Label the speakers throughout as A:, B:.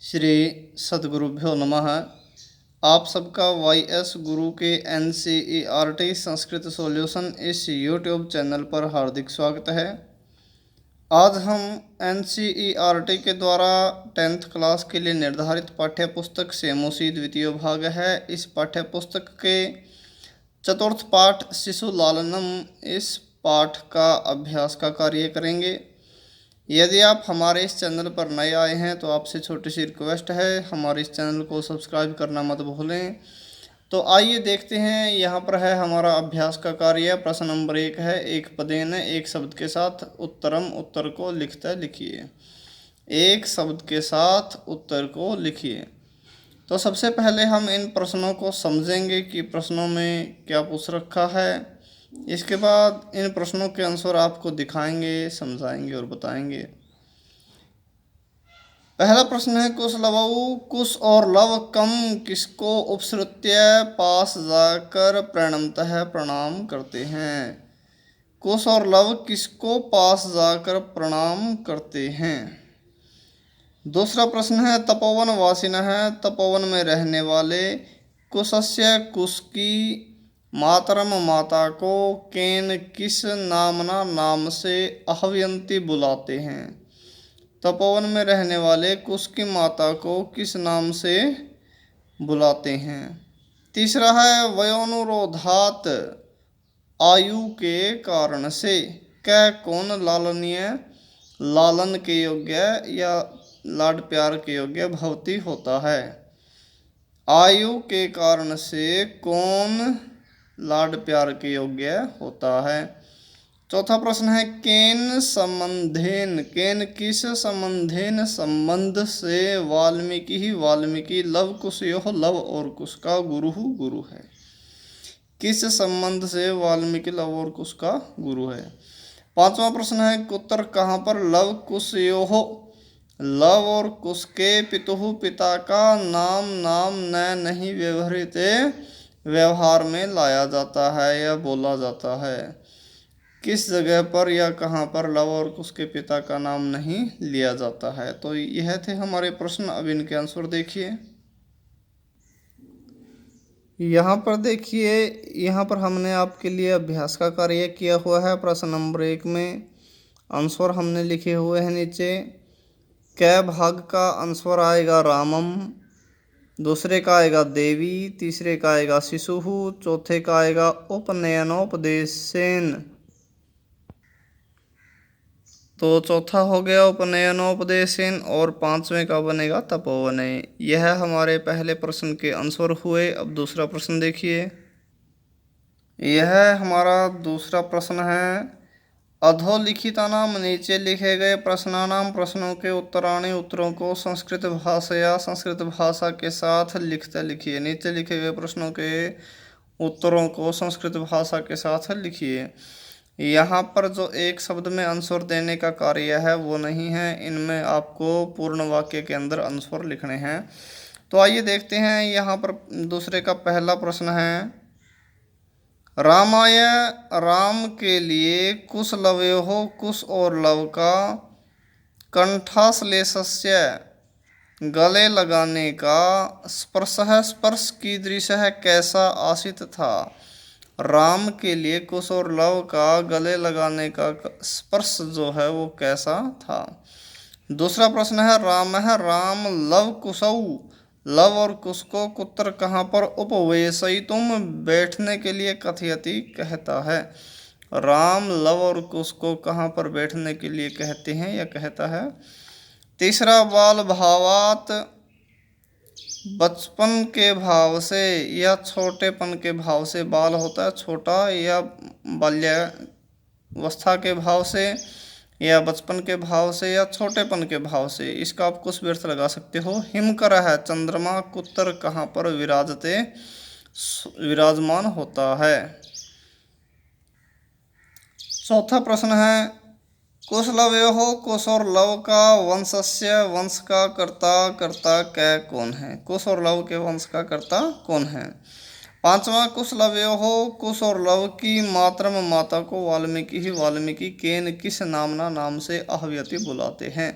A: श्री सद्गुरुभ्यो नमः। आप सबका वाई.एस. गुरु के NCERT संस्कृत सॉल्यूशन इस यूट्यूब चैनल पर हार्दिक स्वागत है। आज हम NCERT के द्वारा 10th क्लास के लिए निर्धारित पाठ्य पुस्तक सेमोसी द्वितीय भाग है। इस पाठ्य पुस्तक के चतुर्थ पाठ शिशु लालनम इस पाठ का अभ्यास का कार्य करेंगे। यदि आप हमारे इस चैनल पर नए आए हैं तो आपसे छोटी सी रिक्वेस्ट है, हमारे इस चैनल को सब्सक्राइब करना मत भूलें। तो आइए देखते हैं। यहाँ पर है हमारा अभ्यास का कार्य। प्रश्न नंबर 1 है, एक पदेन एक शब्द के साथ उत्तरम उत्तर को लिखिए। एक शब्द के साथ उत्तर को लिखिए। तो सबसे पहले हम इन प्रश्नों को समझेंगे कि प्रश्नों में क्या पूछ रखा है। इसके बाद इन प्रश्नों के आंसर आपको दिखाएंगे, समझाएंगे और बताएंगे। पहला प्रश्न है, कुश लवऊ कुश और लव कम किसको उपसृत्य पास जाकर प्रणमतः प्रणाम करते हैं। कुश और लव किसको पास जाकर प्रणाम करते हैं। दूसरा प्रश्न है, तपोवन वासिनः तपोवन में रहने वाले कुशस्य कुश की मातरम माता को केन किस नामना नाम से आहवयंती बुलाते हैं। तपोवन में रहने वाले कुश की माता को किस नाम से बुलाते हैं। तीसरा है, वयोनुरोधात आयु के कारण से कै कौन लालनीय लालन के योग्य या लाड प्यार के योग्य भवती होता है। आयु के कारण से कौन लाड प्यार के योग्य होता है। चौथा प्रश्न है, केन संबंधेन केन किस संबंधेन संबंध से वाल्मीकि लव कुश यो लव और कुश का गुरु है। किस संबंध से वाल्मीकि लव और कुश का गुरु है। पांचवा प्रश्न है, कुत्र कहाँ पर लव कुश यो लव और कुश के पितुहु पिता का नाम न नहीं व्यवहृत व्यवहार में लाया जाता है या बोला जाता है। किस जगह पर या कहाँ पर लव और कुश के पिता का नाम नहीं लिया जाता है। तो यह थे हमारे प्रश्न। अब इनके आंसर देखिए। यहाँ पर देखिए, यहाँ पर हमने आपके लिए अभ्यास का कार्य किया हुआ है। प्रश्न नंबर 1 में आंसर हमने लिखे हुए हैं नीचे। कै भाग का आंसर आएगा रामम, दूसरे का आएगा देवी, तीसरे का आएगा शिशुहु, चौथे का आएगा उपनयनोपदेशेन। तो चौथा हो गया उपनयनोपदेशेन और पांचवें का बनेगा तपोवने। यह हमारे पहले प्रश्न के आंसर हुए। अब दूसरा प्रश्न देखिए। यह हमारा दूसरा प्रश्न है, अधोलिखितानाम नीचे लिखे गए प्रश्नानाम प्रश्नों के उत्तराणी उत्तरों को संस्कृत भाषा या संस्कृत भाषा के साथ लिखिए। नीचे लिखे गए प्रश्नों के उत्तरों को संस्कृत भाषा के साथ लिखिए। यहाँ पर जो एक शब्द में आंसर देने का कार्य है वो नहीं है, इनमें आपको पूर्ण वाक्य के अंदर आंसर लिखने हैं। तो आइए देखते हैं। यहाँ पर दूसरे का पहला प्रश्न है, रामाय राम के लिए कुश लवयोः कुश और लव का कंठाश्लेषस्य गले लगाने का स्पर्श कीदृशः कैसा आसित था। राम के लिए कुश और लव का गले लगाने का स्पर्श जो है वो कैसा था। दूसरा प्रश्न है, राम लव कुशौ लव और कुश को कुत्र कहाँ पर उपवेशयितुम बैठने के लिए कथयति कहता है। राम लव और कुश को कहाँ पर बैठने के लिए कहते हैं या कहता है। तीसरा, बाल भावात बचपन के भाव से या छोटेपन के भाव से, बाल होता है छोटा, या बाल्यावस्था के भाव से या बचपन के भाव से या छोटेपन के भाव से। इसका आप कुछ भी अर्थ लगा सकते हो। हिमकर है चंद्रमा कुत्र कहाँ पर विराजमान होता है। चौथा प्रश्न है, कुश लवयोः कुश और लव का वंश का कर्ता कै कौन है। कुश और लव के वंश का कर्ता कौन है। पांचवा, कुश लवयोः कुश और लव की मातरम माता को वाल्मीकि केन किस नामना नाम से आहवयति बुलाते हैं।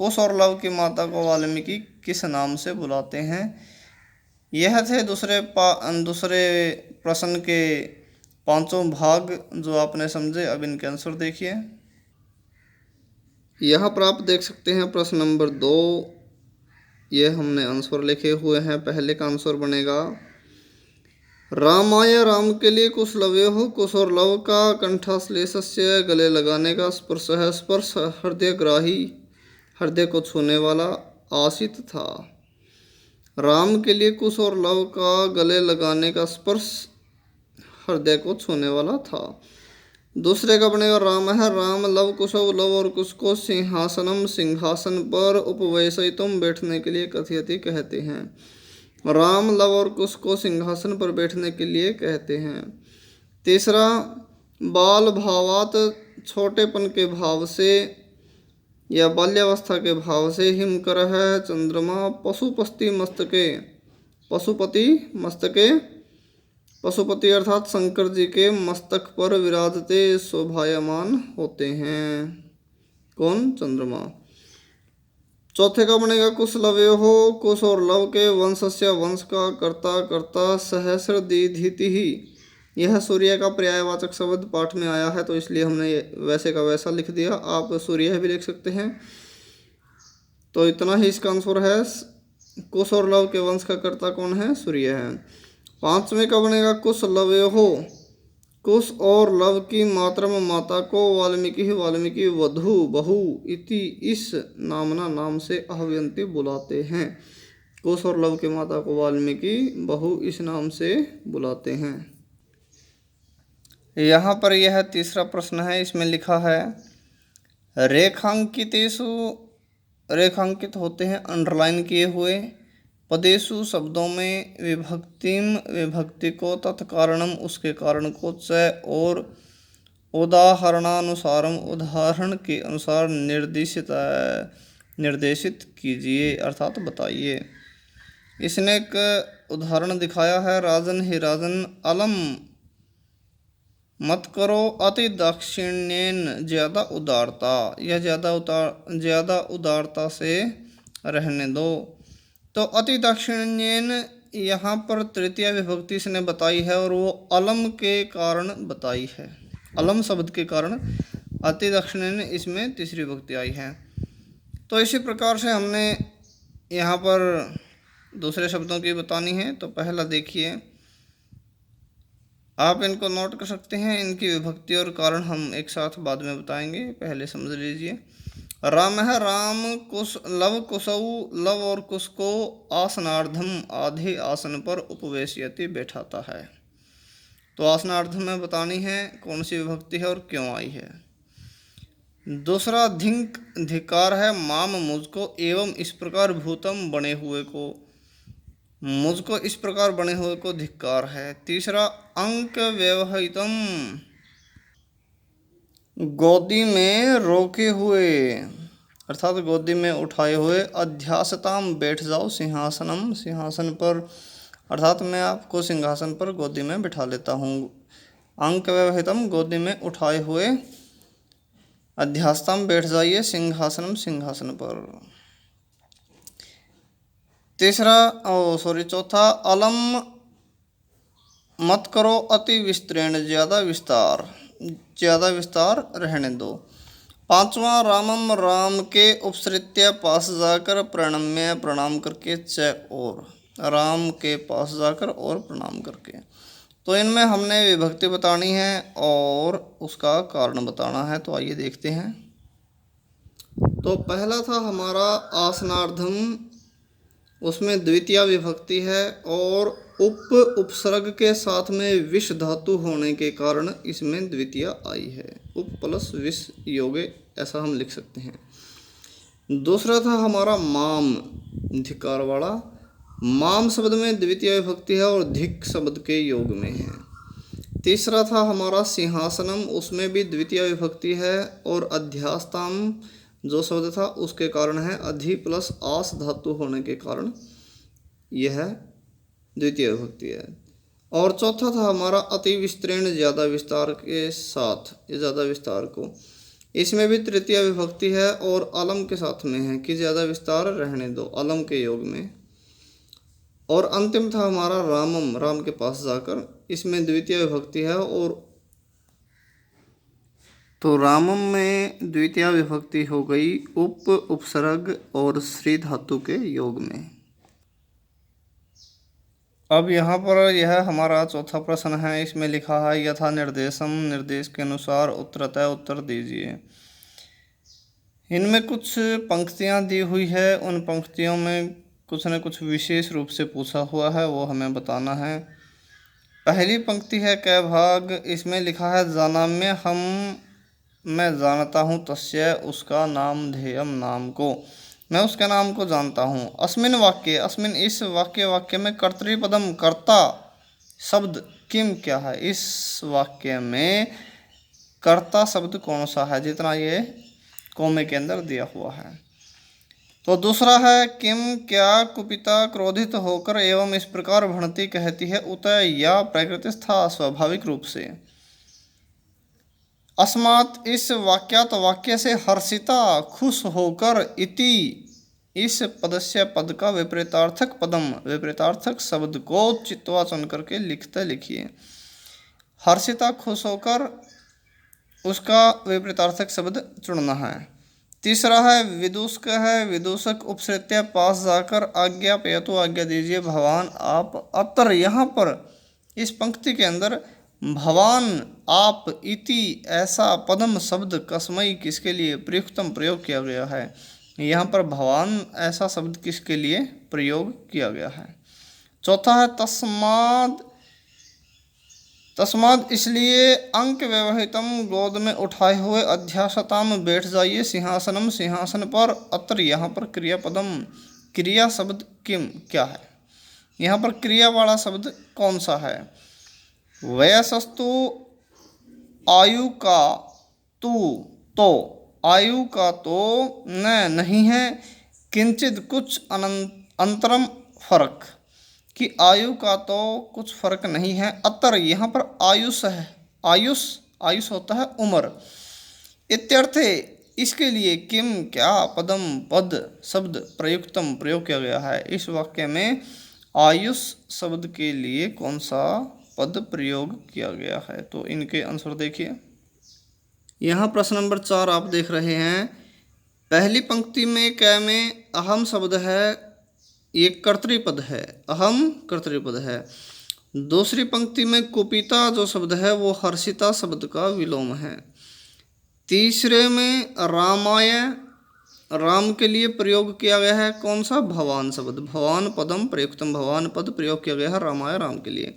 A: कुश और लव की माता को वाल्मीकि किस नाम से बुलाते हैं? यह थे दूसरे प्रश्न के पांचों भाग जो आपने समझे। अब इनके आंसर देखिए। यहाँ पर आप देख सकते हैं प्रश्न नंबर 2, ये हमने आंसर लिखे हुए हैं। पहले का आंसर बनेगा रामाय राम के लिए कुश लवयोः, कुश और लव का कंठाश्लेषस्य गले लगाने का स्पर्श है। स्पर्श हृदय ग्राही, हृदय को छूने वाला आसित था। राम के लिए कुश और लव का गले लगाने का स्पर्श हृदय को छूने वाला था। दूसरे का बनेगा राम है राम लव कुशौ, लव और कुश को सिंहासनम सिंहासन पर उपवेशयितुम बैठने के लिए कथयति कहते हैं। राम लव और कुश को सिंहासन पर बैठने के लिए कहते हैं। तीसरा बाल भावात, छोटेपन के भाव से या बाल्यावस्था के भाव से। हिमकर है चंद्रमा, पशुपति मस्तके, पशुपति मस्तके, पशुपति अर्थात शंकर जी के मस्तक पर विराजते शोभायमान होते हैं। कौन? चंद्रमा। चौथे का बनेगा कुश लवयोः, कुश और लव के वंशस्य, वंश का कर्ता कर्ता सहस्र दीधिति ही। यह सूर्य का पर्यायवाचक शब्द पाठ में आया है तो इसलिए हमने वैसे का वैसा लिख दिया। आप सूर्य भी लिख सकते हैं। तो इतना ही इसका आंसर है। कुश और लव के वंश का कर्ता कौन है? सूर्य है। पांचवें का बनेगा कुश लवयोः, कुश और लव की मातरम माता को वाल्मीकि वधू बहु इति इस नामना नाम से आह्वयन्ति बुलाते हैं। कुश और लव की माता को वाल्मीकि बहु इस नाम से बुलाते हैं। यहाँ पर यह तीसरा प्रश्न है। इसमें लिखा है रेखांकितेषु, रेखांकित होते हैं अंडरलाइन किए हुए, पदेषु शब्दों में विभक्तिम, विभक्ति को, तत्कारणम उसके कारण को, च और उदाहरणानुसारम उदाहरण के अनुसार निर्देशित कीजिए अर्थात बताइए। इसने एक उदाहरण दिखाया है। राजन ही राजन अलम मत करो अति दाक्षिण्येन, ज़्यादा उदारता, यह ज़्यादा उदारता से रहने दो। तो अति दाक्षिण्येन यहाँ पर तृतीय विभक्ति इसने बताई है और वो अलम के कारण बताई है। अलम शब्द के कारण अति दाक्षिण्येन इसमें तीसरी विभक्ति आई है। तो इसी प्रकार से हमने यहाँ पर दूसरे शब्दों की बतानी है। तो पहला देखिए, आप इनको नोट कर सकते हैं। इनकी विभक्ति और कारण हम एक साथ बाद में बताएंगे, पहले समझ लीजिए। राम है राम, कुश लव कुशौ, लव और कुश को आसनार्धम आधे आसन पर उपवेशयति बैठाता है। तो आसनार्धम में बतानी है कौन सी विभक्ति है और क्यों आई है। दूसरा धिंक धिकार है, माम मुझको, एवं इस प्रकार भूतम बने हुए को, मुझको इस प्रकार बने हुए को धिक्कार है। तीसरा अंक व्यवहितम, गोदी में रोके हुए अर्थात गोदी में उठाए हुए। अध्यासताम बैठ जाओ, सिंहासनम सिंहासन पर अर्थात मैं आपको सिंहासन पर गोदी में बिठा लेता हूँ। अंक व्यवहितम गोदी में उठाए हुए, अध्यासताम बैठ जाइए, सिंहासनम सिंहासन पर। चौथा अलम मत करो अति विस्तृण, ज़्यादा विस्तार रहने दो। पांचवा रामम राम के उपसृत्य पास जाकर प्रणम्य, प्रणाम करके, च और राम के पास जाकर और प्रणाम करके। तो इनमें हमने विभक्ति बतानी है और उसका कारण बताना है। तो आइए देखते हैं। तो पहला था हमारा आसनार्धम, उसमें द्वितीय विभक्ति है और उपसर्ग के साथ में विष धातु होने के कारण इसमें द्वितीय आई है। उप प्लस विष योगे, ऐसा हम लिख सकते हैं। दूसरा था हमारा माम, धिकार वाला। माम शब्द में द्वितीय विभक्ति है और धिक शब्द के योग में है। तीसरा था हमारा सिंहासनम, उसमें भी द्वितीय विभक्ति है और अध्यास्ताम जो शब्द था उसके कारण है अधि प्लस आस धातु होने के कारण यह द्वितीय विभक्ति है। और चौथा था हमारा अति विस्तृण, ज़्यादा विस्तार के साथ, ज़्यादा विस्तार को। इसमें भी तृतीय विभक्ति है और अलम के साथ में है कि ज़्यादा विस्तार रहने दो, अलम के योग में। और अंतिम था हमारा रामम, राम के पास जाकर, इसमें द्वितीय विभक्ति है। और तो रामम में द्वितीय विभक्ति हो गई उपसर्ग और श्री धातु के योग में। अब यहाँ पर यह हमारा चौथा प्रश्न है। इसमें लिखा है यथा निर्देशम, निर्देश के अनुसार उत्तरतः उत्तर दीजिए। इनमें कुछ पंक्तियाँ दी हुई है, उन पंक्तियों में कुछ न कुछ विशेष रूप से पूछा हुआ है, वो हमें बताना है। पहली पंक्ति है क भाग, इसमें लिखा है जानाम्य हम, मैं जानता हूँ, तस्य उसका, नाम ध्येयम नाम को, मैं उसके नाम को जानता हूँ। अस्मिन वाक्य, अस्मिन इस वाक्य में कर्तृपदम, कर्ता शब्द किम क्या है, इस वाक्य में कर्ता शब्द कौन सा है, जितना ये कोमे के अंदर दिया हुआ है। तो दूसरा है किम क्या कुपिता क्रोधित होकर एवं इस प्रकार भणती कहती है, उतय या प्रकृतिस्था स्वाभाविक रूप से। अस्मात् इस वाक्यात, वाक्य से, हर्षिता खुश होकर, इति इस पदस्य पद का विपरीतार्थक पदम, विपरीतार्थक शब्द को चित्वा चुन करके लिखते लिखिए। हर्षिता खुश होकर, उसका विपरीतार्थक शब्द चुनना है। तीसरा है विदूषक है, विदूषक उपसृत्य पास जाकर आज्ञा पेयतु, आज्ञा दीजिए भवान आप। अत्र यहाँ पर इस पंक्ति के अंदर भवान आप, इति ऐसा, पदम शब्द, कस्मई किसके लिए, प्रयुक्तम प्रयोग किया गया है। यहाँ पर भवान ऐसा शब्द किसके लिए प्रयोग किया गया है। चौथा है तस्माद, तस्माद इसलिए, अंक व्यवहितम गोद में उठाए हुए, अध्यासताम बैठ जाइए, सिंहासनम सिंहासन पर, अत्र यहाँ पर क्रियापदम, क्रिया शब्द किम क्या है, यहाँ पर क्रिया वाला शब्द कौन सा है। वयसस्तु आयु का, तू तो, आयु का तो, न नहीं है, किंचित कुछ अंतरम फर्क, कि आयु का तो कुछ फर्क नहीं है। अतर यहाँ पर आयुष है, आयुष, आयुष होता है उम्र। इत्यर्थे इसके लिए किम क्या, पदम पद शब्द, प्रयुक्तम प्रयोग किया गया है। इस वाक्य में आयुष शब्द के लिए कौन सा पद प्रयोग किया गया है। तो इनके आंसर देखिए। यहाँ प्रश्न नंबर 4 आप देख रहे हैं। पहली पंक्ति में क में अहम शब्द है, ये कर्तृपद है, अहम कर्तृपद है। दूसरी पंक्ति में कुपिता जो शब्द है वो हर्षिता शब्द का विलोम है। तीसरे में रामाय, राम के लिए प्रयोग किया गया है कौन सा, भवान शब्द, भवान पदम प्रयुक्तम, भवान पद प्रयोग किया गया है रामाय, राम के लिए।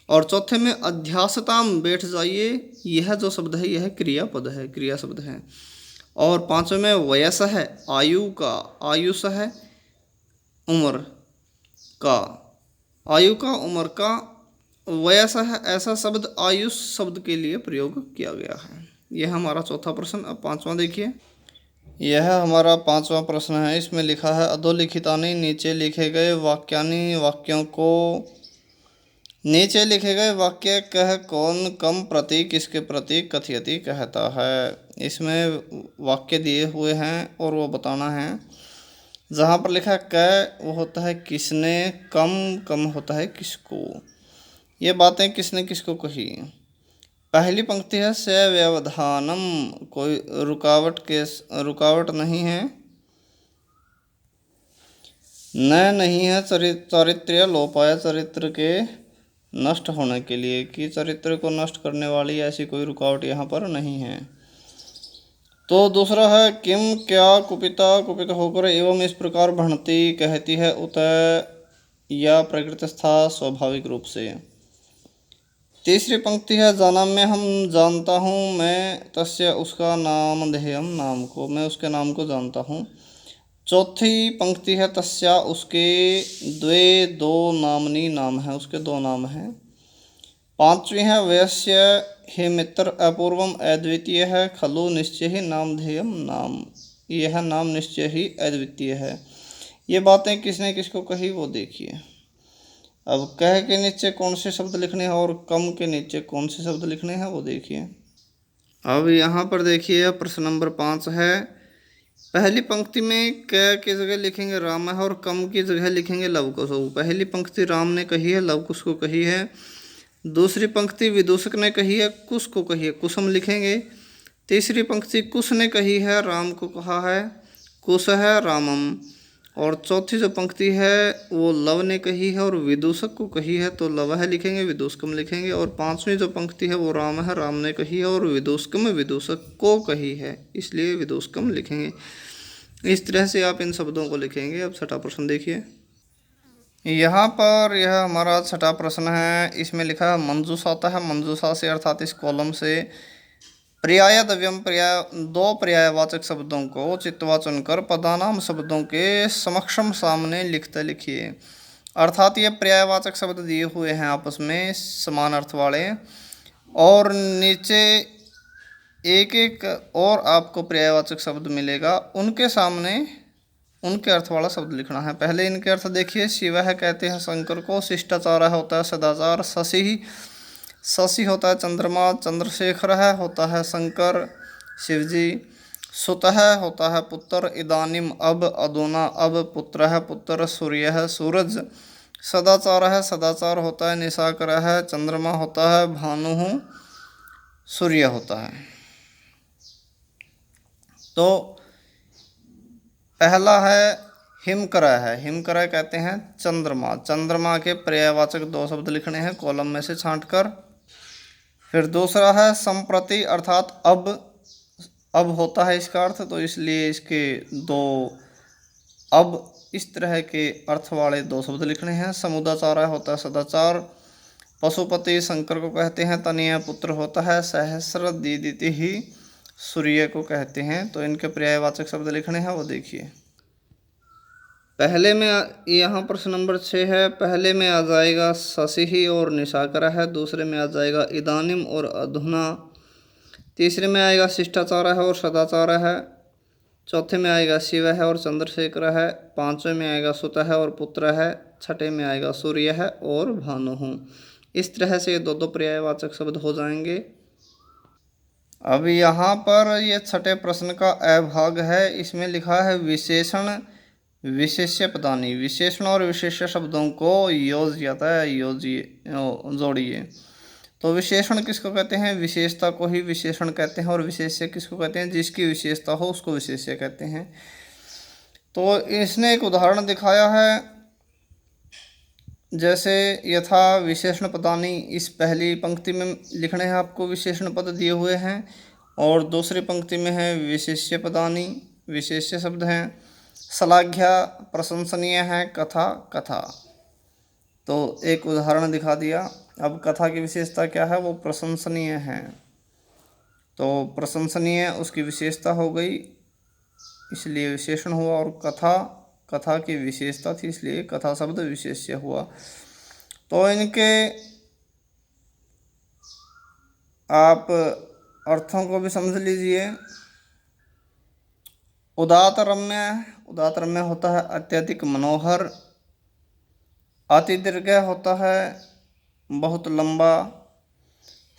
A: और चौथे में अध्यासताम बैठ जाइए, यह जो शब्द है यह क्रियापद है, क्रिया शब्द है। और पांचवें में वयस है, आयु का, आयुष है उम्र का, आयु का उम्र का, वयस है ऐसा शब्द आयुष शब्द के लिए प्रयोग किया गया है। यह हमारा चौथा प्रश्न। अब पांचवा देखिए। यह हमारा पांचवा प्रश्न है। इसमें लिखा है अधोलिखितानि, नीचे लिखे गए वाक्यानि, वाक्यों को, नीचे लिखे गए वाक्य कह कौन, कम प्रति किसके प्रति, कथयति कहता है। इसमें वाक्य दिए हुए हैं और वो बताना है। जहाँ पर लिखा है क, वो होता है किसने, कम, कम होता है किसको। ये बातें किसने किसको कही। पहली पंक्ति है स व्यवधानम, कोई रुकावट नहीं है। न नहीं है चारित्र्य लोपाय, चरित्र के नष्ट होने के लिए, कि चरित्र को नष्ट करने वाली ऐसी कोई रुकावट यहाँ पर नहीं है। तो दूसरा है किम क्या कुपिता, कुपित होकर एवं इस प्रकार भणती कहती है, उतय या प्रकृतिस्था स्वाभाविक रूप से। तीसरी पंक्ति है जानाम्य हम, जानता हूँ मैं, तस्य उसका, नाम ध्येयम नाम को, मैं उसके नाम को जानता हूँ। चौथी पंक्ति है तस्या उसके, द्वे दो नामनी, नाम है उसके, दो नाम हैं। पांचवी है वयस्य हे मित्र, अपूर्वम अद्वितीय है, खलु निश्चय ही नामधेयम नाम, यह नाम निश्चय ही अद्वितीय है। ये बातें किसने किसको कही वो देखिए। अब कह के नीचे कौन से शब्द लिखने हैं और कम के नीचे कौन से शब्द लिखने हैं वो देखिए। अब यहाँ पर देखिए प्रश्न नंबर 5 है। पहली पंक्ति में क की जगह लिखेंगे राम है और कम की जगह लिखेंगे लव कुश। पहली पंक्ति राम ने कही है, लव कुश को कही है। दूसरी पंक्ति विदूषक ने कही है, कुश को कही है, कुसुम लिखेंगे। तीसरी पंक्ति कुश ने कही है, राम को कहा है, कुश है रामम। और चौथी जो पंक्ति है वो लव ने कही है और विदूषक को कही है, तो लव है लिखेंगे, विदूषकम लिखेंगे। और पांचवी जो पंक्ति है वो राम है, राम ने कही है और विदूषकम विदूषक को कही है, इसलिए विदूषकम लिखेंगे। इस तरह से आप इन शब्दों को लिखेंगे। अब छठा प्रश्न देखिए। यहाँ पर यह हमारा छठा प्रश्न है। इसमें लिखा है मंजूषा होता है। मंजूषा से अर्थात इस कॉलम से पर्याय द्रव्यम पर्याय दो पर्यायवाचक शब्दों को चित्तवाचन कर पदानाम शब्दों के समक्षम सामने लिखते लिखिए। अर्थात ये पर्यायवाचक शब्द दिए हुए हैं आपस में समान अर्थ वाले, और नीचे एक एक और आपको पर्यायवाचक शब्द मिलेगा, उनके सामने उनके अर्थ वाला शब्द लिखना है। पहले इनके अर्थ देखिए। शिव है कहते हैं शंकर को, शिष्टाचार होता है सदाचार, शशि होता है चंद्रमा, चंद्रशेखर है होता है शंकर शिवजी, सुत है होता है पुत्र, इदानिम अब अदोना अब पुत्र है पुत्र, सूर्य है सूरज, सदाचार है सदाचार होता है निशाकर है चंद्रमा होता है, भानु सूर्य होता है। तो पहला है हिमकरा है। हिमकरा कहते हैं चंद्रमा। चंद्रमा के पर्यायवाचक दो शब्द लिखने हैं कॉलम में से छांटकर। फिर दूसरा है संप्रति अर्थात अब होता है इसका अर्थ, तो इसलिए इसके दो अब इस तरह के अर्थ वाले दो शब्द लिखने हैं। समुदाचार होता है सदाचार, पशुपति शंकर को कहते हैं, तनय पुत्र होता है, सहस्र दीदिति ही सूर्य को कहते हैं। तो इनके पर्यायवाचक शब्द लिखने हैं, वो देखिए। पहले में यहाँ प्रश्न नंबर 6 है। पहले में आ जाएगा शशि और निशाकर है, दूसरे में आ जाएगा इदानिम और अधुना, तीसरे में आएगा शिष्टाचार है और सदाचार है, चौथे में आएगा शिव है और चंद्रशेखर है, पांचवें में आएगा सुत है और पुत्र है, छठे में आएगा सूर्य है और भानु हूँ। इस तरह से दो दो पर्यायवाचक शब्द हो जाएंगे। अब यहाँ पर ये छठे प्रश्न का अभाग है। इसमें लिखा है विशेषण विशेष्य पदानी। विशेषण और विशेष्य शब्दों को जोड़िए। तो विशेषण किसको कहते हैं? विशेषता को ही विशेषण कहते हैं। और विशेष्य किसको कहते हैं? जिसकी विशेषता हो उसको विशेष्य कहते हैं। तो इसने एक उदाहरण दिखाया है, जैसे यथा विशेषण पदानी। इस पहली पंक्ति में लिखने हैं आपको विशेषण पद दिए हुए हैं, और दूसरी पंक्ति में है विशेष्य पदानी, विशेष्य शब्द हैं। श्लाघ्या प्रशंसनीय है, कथा कथा। तो एक उदाहरण दिखा दिया। अब कथा की विशेषता क्या है? वो प्रशंसनीय है, तो प्रशंसनीय उसकी विशेषता हो गई, इसलिए विशेषण हुआ। और कथा की विशेषता थी, इसलिए कथा शब्द विशेष्य हुआ। तो इनके आप अर्थों को भी समझ लीजिए। उदात रम्य होता है अत्यधिक मनोहर। अति दीर्घ होता है बहुत लंबा।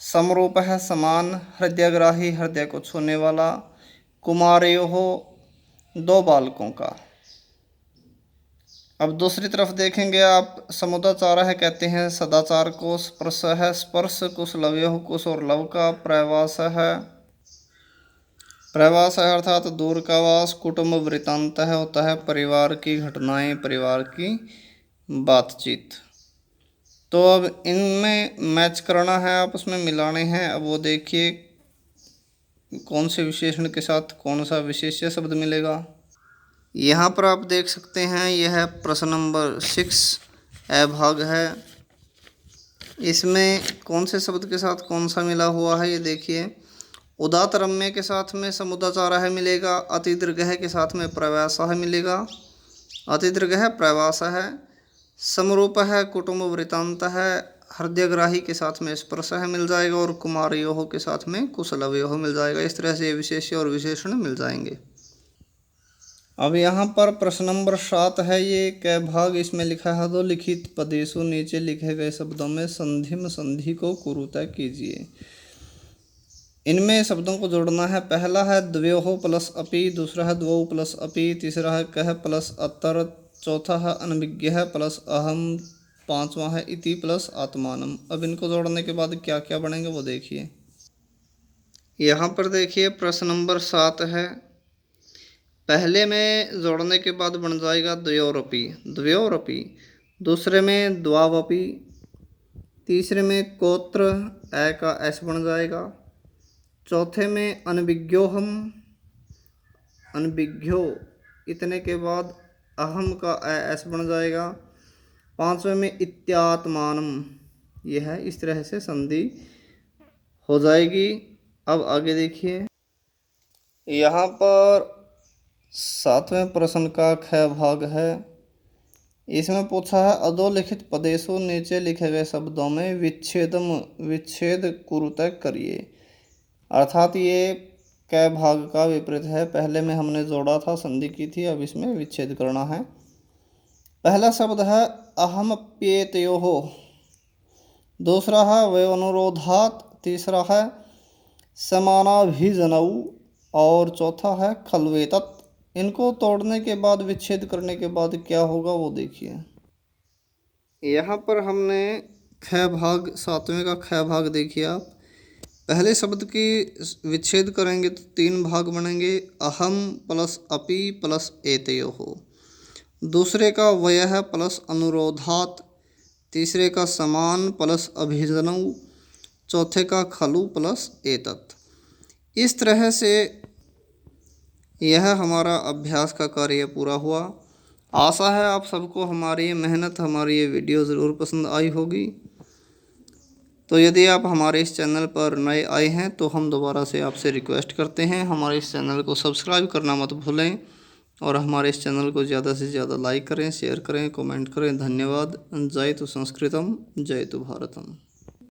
A: समरूप है समान। हृदयग्राही हृदय को छूने वाला। कुमारयो हो दो बालकों का। अब दूसरी तरफ देखेंगे आप, समुदाचार है कहते हैं सदाचार को। स्पर्श है स्पर्श, कुश लव्यो कुश और लव का। प्रवास है अर्थात दूर का वास। कुटुंब वृत्तांत है होता है परिवार की घटनाएं, परिवार की बातचीत। तो अब इनमें मैच करना है, आपस में मिलाने हैं। अब वो देखिए कौन से विशेषण के साथ कौन सा विशेष्य शब्द मिलेगा। यहाँ पर आप देख सकते हैं, यह प्रश्न नंबर 6 अभाग है। इसमें कौन से शब्द के साथ कौन सा मिला हुआ है ये देखिए। उदात रम्य के साथ में समुदाचार है मिलेगा। अति दीर्घ के साथ में प्रवास है मिलेगा। अति दीर्घ है प्रवास है। समरूप है कुटुंब वृत्तांत है। हृदयग्राही के साथ में स्पर्श है मिल जाएगा। और कुमारयोह के साथ में कुशलवयोह मिल जाएगा। इस तरह से विशेष्य और विशेषण मिल जाएंगे। अब यहाँ पर प्रश्न नंबर 7 है। ये क भाग इसमें लिखा है, तो लिखित पदेशु नीचे लिखे गए शब्दों में संधि को कुरुता कीजिए। इनमें शब्दों को जोड़ना है। पहला है द्वयोः प्लस अपि, दूसरा है द्वौ प्लस अपि, तीसरा है कः प्लस अतर, चौथा है अनभिज्ञः प्लस अहम, पांचवा है इति प्लस आत्मानम। अब इनको जोड़ने के बाद क्या क्या बनेंगे वो देखिए। यहाँ पर देखिए प्रश्न नंबर 7 है। पहले में जोड़ने के बाद बन जाएगा द्वयोरपि, द्वयोरपि। दूसरे में द्वावपि, तीसरे में कोत्र, ए का एस बन जाएगा। चौथे में अनभिज्ञोहम, अनभिज्ञो, इतने के बाद अहम का एस बन जाएगा। पांचवें में इत्यात्मानम, यह है, इस तरह से संधि हो जाएगी। अब आगे देखिए, यहाँ पर 7वें प्रश्न का ख भाग है। इसमें पूछा है अधोलिखित प्रदेशों नीचे लिखे गए शब्दों में विच्छेद कुरुतः करिए। अर्थात ये क भाग का विपरीत है। पहले में हमने जोड़ा था, संधि की थी, अब इसमें विच्छेद करना है। पहला शब्द है अहमप्येतयोः, दूसरा है वयोनुरोधात्, तीसरा है समानाभिजनौ और चौथा है खल्वेतत्। इनको तोड़ने के बाद, विच्छेद करने के बाद क्या होगा वो देखिए। यहाँ पर हमने ख भाग, 7वें का ख भाग देखिए आप। पहले शब्द की विच्छेद करेंगे तो 3 भाग बनेंगे, अहम प्लस अपि प्लस एतयोः। दूसरे का वयः प्लस अनुरोधात्, तीसरे का समान प्लस अभिजनौ, चौथे का खलु प्लस एतत्। इस तरह से यह हमारा अभ्यास का कार्य पूरा हुआ। आशा है आप सबको हमारी मेहनत, हमारी ये वीडियो ज़रूर पसंद आई होगी। तो यदि आप हमारे इस चैनल पर नए आए हैं तो हम दोबारा से आपसे रिक्वेस्ट करते हैं, हमारे इस चैनल को सब्सक्राइब करना मत भूलें और हमारे इस चैनल को ज़्यादा से ज़्यादा लाइक करें, शेयर करें, कमेंट करें। धन्यवाद। जय तु संस्कृतम, जय तु भारतम।